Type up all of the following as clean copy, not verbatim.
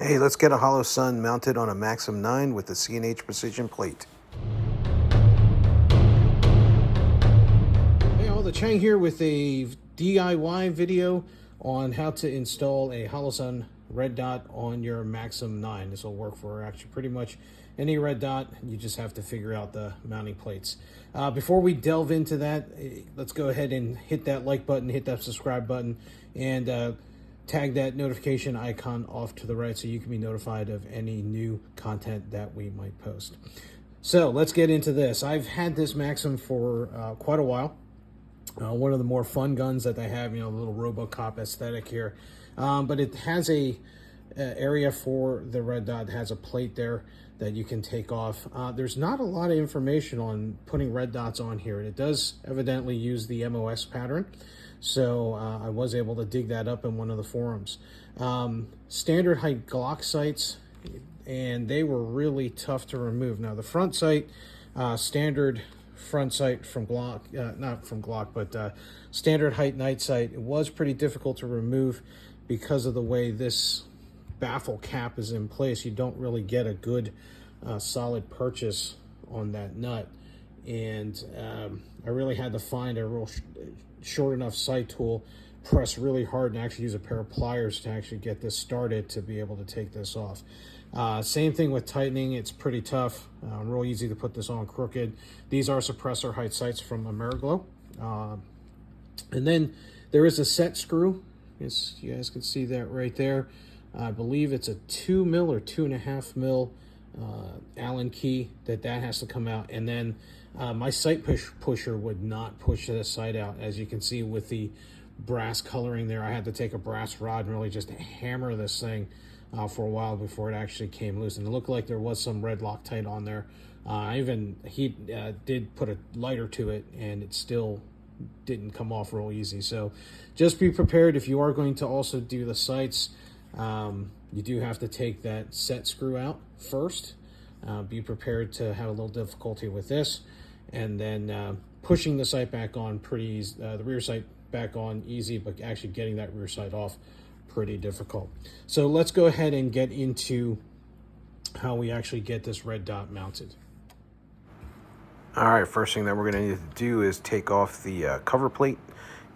Hey, let's get a Holosun mounted on a Maxim 9 with the C&H Precision plate. Hey all, the Chang here with a DIY video on how to install a Holosun red dot on your Maxim 9. This will work for actually pretty much any red dot. You just have to figure out the mounting plates. Before we delve into that, let's go ahead and hit that like button, hit that subscribe button, and tag that notification icon off to the right so you can be notified of any new content that we might post. So let's get into this. I've had this Maxim for quite a while. One of the more fun guns that they have, the little RoboCop aesthetic here. But it has a area for the red dot. It has a plate there that you can take off. There's not a lot of information on putting red dots on here. It does evidently use the MOS pattern. So I was able to dig that up in one of the forums. Standard height Glock sights, and they were really tough to remove. Now the front sight, standard front sight from Glock, not from Glock, but standard height night sight, it was pretty difficult to remove because of the way this baffle cap is in place. You don't really get a good solid purchase on that nut, and I really had to find a real short enough sight tool, press really hard, and actually use a pair of pliers to actually get this started to be able to take this off. Same thing with tightening. It's pretty tough. Real easy to put this on crooked. These are suppressor height sights from Ameriglo. And then there is a set screw. Yes, you guys can see that right there. I believe it's a 2 mil or 2.5 mil Allen key that has to come out. And then my sight pusher would not push the sight out. As you can see with the brass coloring there, I had to take a brass rod and really just hammer this thing for a while before it actually came loose. And it looked like there was some red Loctite on there. He did put a lighter to it, and it still didn't come off real easy. So just be prepared if you are going to also do the sights. You do have to take that set screw out first. Be prepared to have a little difficulty with this, and then pushing the sight back on pretty easy, the rear sight back on easy, but actually getting that rear sight off pretty difficult. So let's go ahead and get into how we actually get this red dot mounted. All right, first thing that we're going to need to do is take off the cover plate,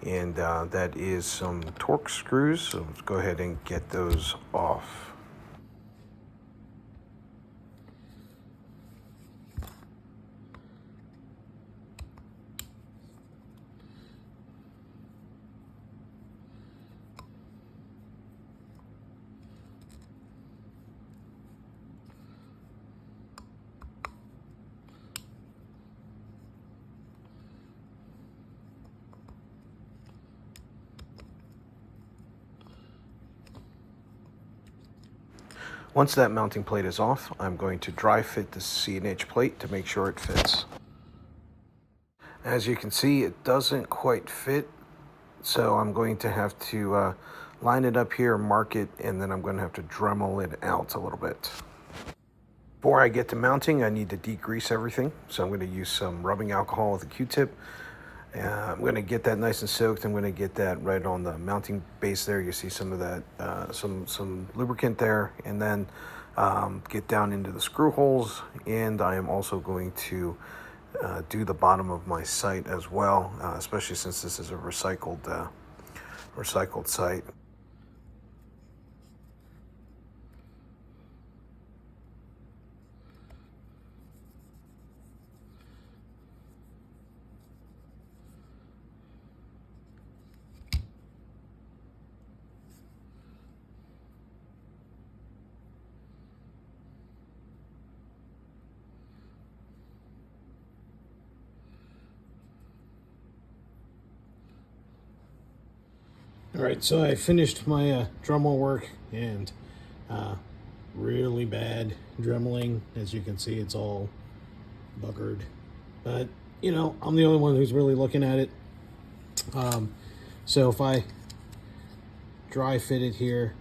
and that is some Torx screws. So let's go ahead and get those off. Once that mounting plate is off, I'm going to dry fit the C&H plate to make sure it fits. As you can see, it doesn't quite fit, so I'm going to have to line it up here, mark it, and then I'm going to have to dremel it out a little bit. Before I get to mounting, I need to degrease everything, so I'm going to use some rubbing alcohol with a Q-tip. I'm going to get that nice and soaked. I'm going to get that right on the mounting base there. You see some of that, some lubricant there, and then get down into the screw holes. And I am also going to do the bottom of my sight as well, especially since this is a recycled sight. All right, so I finished my Dremel work, and really bad dremeling. As you can see, it's all buggered. But, I'm the only one who's really looking at it. So if I dry fit it here,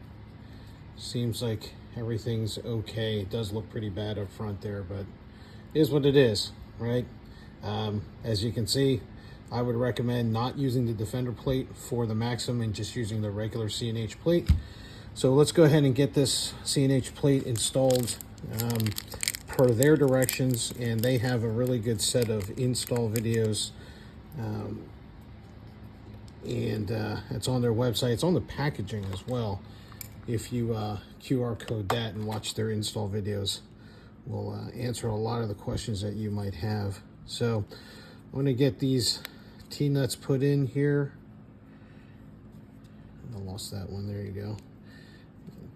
seems like everything's okay. It does look pretty bad up front there, but it is what it is, right? As you can see, I would recommend not using the Defender plate for the Maxim and just using the regular C&H plate. So let's go ahead and get this C&H plate installed per their directions, and they have a really good set of install videos, and it's on their website. It's on the packaging as well. If you QR code that and watch their install videos, will answer a lot of the questions that you might have. So I'm going to get these T-nuts put in here. I lost that one. There you go.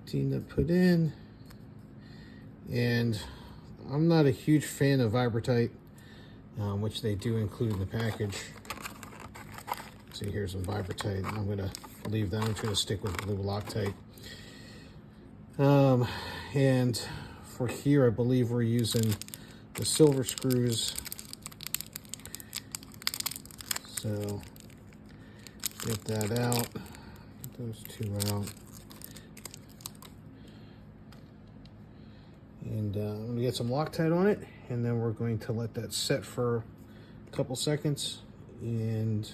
T-nut put in. And I'm not a huge fan of Vibratite, which they do include in the package. See, here's some Vibratite. I'm going to leave that. I'm just going to stick with blue Loctite. And for here, I believe we're using the silver screws. So get that out. Get those two out. And I'm going to get some Loctite on it, and then we're going to let that set for a couple seconds, and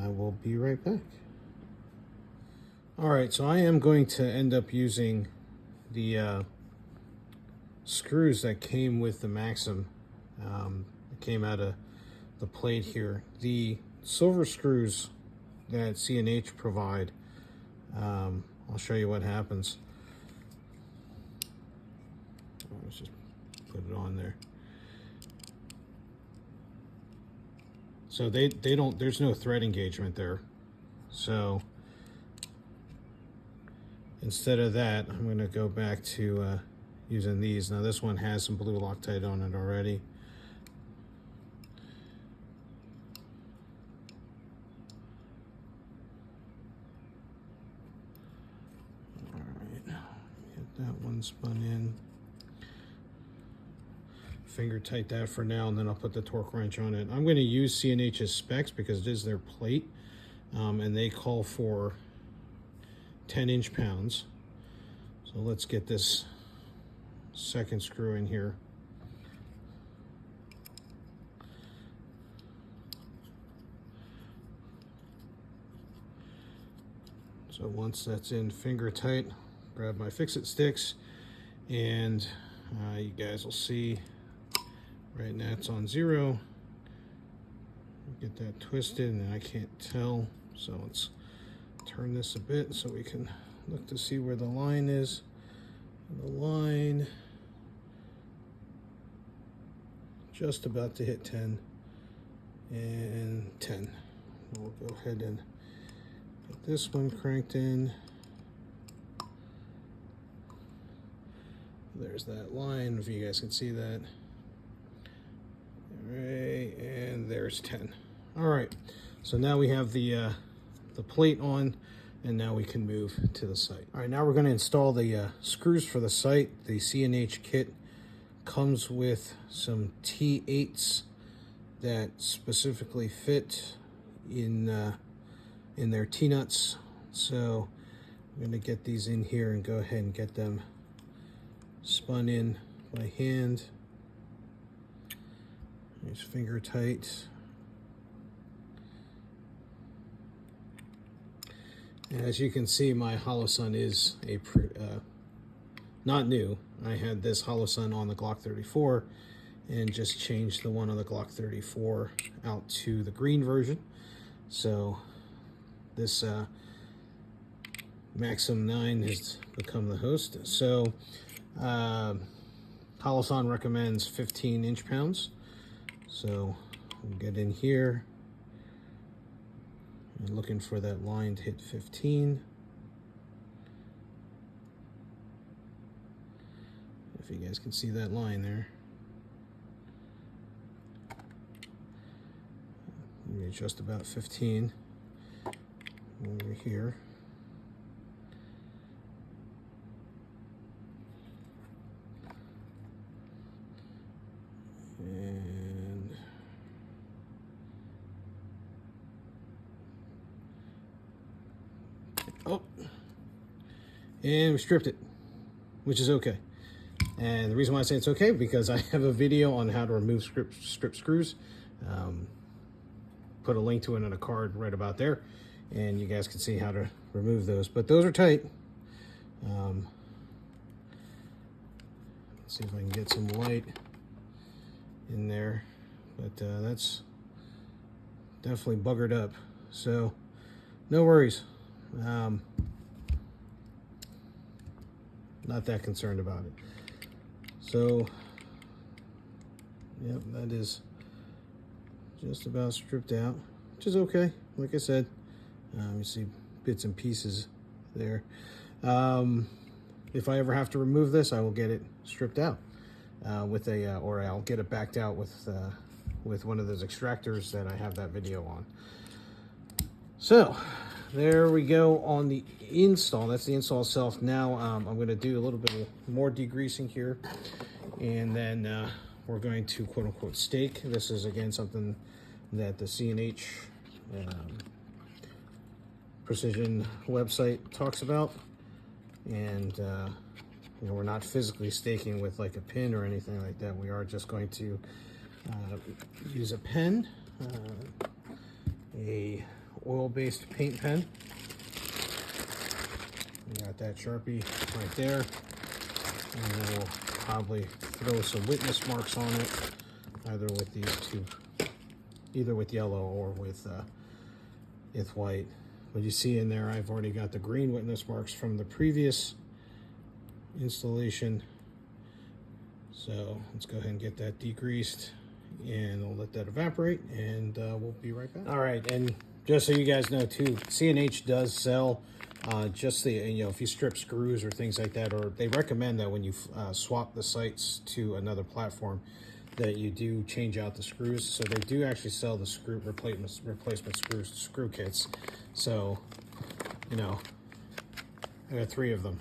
I will be right back. All right, so I am going to end up using the screws that came with the Maxim. It came out of the plate here. The silver screws that C&H provide, I'll show you what happens. Let's just put it on there. So they don't, there's no thread engagement there. So instead of that, I'm going to go back to using these. Now this one has some blue Loctite on it already. All right, get that one spun in. Finger tight that for now, and then I'll put the torque wrench on it. I'm going to use C&H's specs because it is their plate, and they call for 10 inch-pounds. So let's get this second screw in here. So once that's in finger tight, grab my fix-it sticks, and you guys will see right now it's on 0. Get that twisted, and I can't tell, so let's turn this a bit so we can look to see where the line is. The line just about to hit 10 and 10. We'll go ahead and get this one cranked in. There's that line, if you guys can see that. All right, and there's 10. All right, so now we have the plate on, and now we can move to the site. All right, now we're going to install the screws for the site. The C&H kit comes with some T8s that specifically fit in their T-nuts. So I'm going to get these in here and go ahead and get them spun in by hand. There's finger tight. And as you can see, my Holosun is a not new. I had this Holosun on the Glock 34 and just changed the one on the Glock 34 out to the green version. So this Maxim 9 has become the host. So Holosun recommends 15 inch-pounds. So we'll get in here and looking for that line to hit 15. If you guys can see that line there. Maybe just about 15 over here. And oh, and we stripped it, which is okay. And the reason why I say it's okay, because I have a video on how to remove strip screws. Put a link to it in a card right about there, and you guys can see how to remove those. But those are tight. Let's see if I can get some light in there, but that's definitely buggered up, so no worries. Not that concerned about it. So yep, that is just about stripped out, which is okay. Like I said, you see bits and pieces there. If I ever have to remove this, I will get it stripped out with a, or I'll get it backed out with one of those extractors that I have that video on. So there we go on the install. That's the install itself. Now I'm going to do a little bit more degreasing here, and then we're going to quote-unquote stake. This is again something that the C&H Precision website talks about, and you know, we're not physically staking with like a pin or anything like that. We are just going to use a pen, a oil-based paint pen. We got that Sharpie right there, and then we'll probably throw some witness marks on it, either with these two, either with yellow or with white. But you see in there, I've already got the green witness marks from the previous installation. So let's go ahead and get that degreased, and we'll let that evaporate, and we'll be right back. All right, and just so you guys know too, C&H does sell just the, you know, if you strip screws or things like that, or they recommend that when you swap the sites to another platform, that you do change out the screws. So they do actually sell the screw replacement screw kits. So, you know, I got 3 of them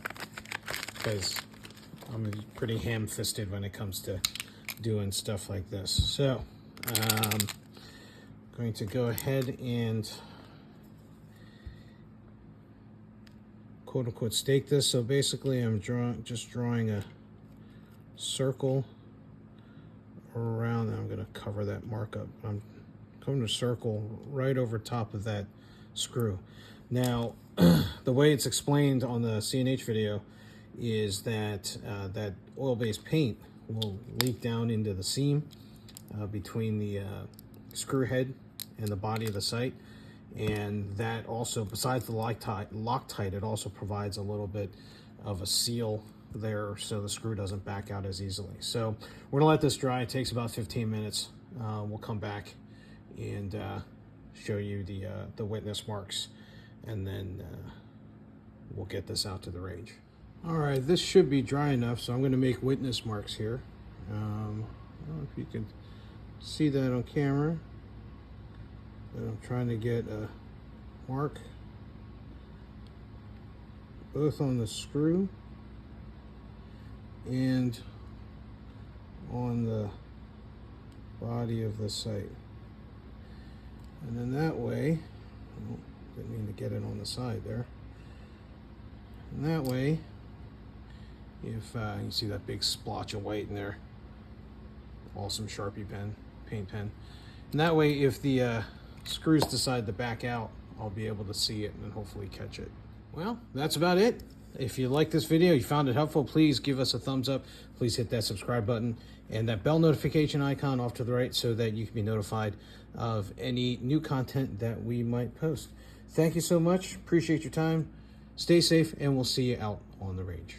because I'm pretty ham-fisted when it comes to doing stuff like this. So going to go ahead and quote-unquote stake this. So basically I'm just drawing a circle around. I'm going to cover that markup. I'm going to circle right over top of that screw. Now the way it's explained on the C&H video is that that oil-based paint will leak down into the seam between the screw head and the body of the sight, and that also, besides the Loctite, it also provides a little bit of a seal there so the screw doesn't back out as easily. So we're gonna let this dry. It takes about 15 minutes. We'll come back and show you the witness marks, and then we'll get this out to the range. All right, this should be dry enough, so I'm going to make witness marks here. I don't know if you can see that on camera, but I'm trying to get a mark both on the screw and on the body of the sight. And then that way, oh, didn't mean to get it on the side there. And that way, if you see that big splotch of white in there, awesome Sharpie pen, paint pen. And that way, if the screws decide to back out, I'll be able to see it and hopefully catch it. Well, that's about it. If you like this video, you found it helpful, please give us a thumbs up. Please hit that subscribe button and that bell notification icon off to the right so that you can be notified of any new content that we might post. Thank you so much. Appreciate your time. Stay safe, and we'll see you out on the range.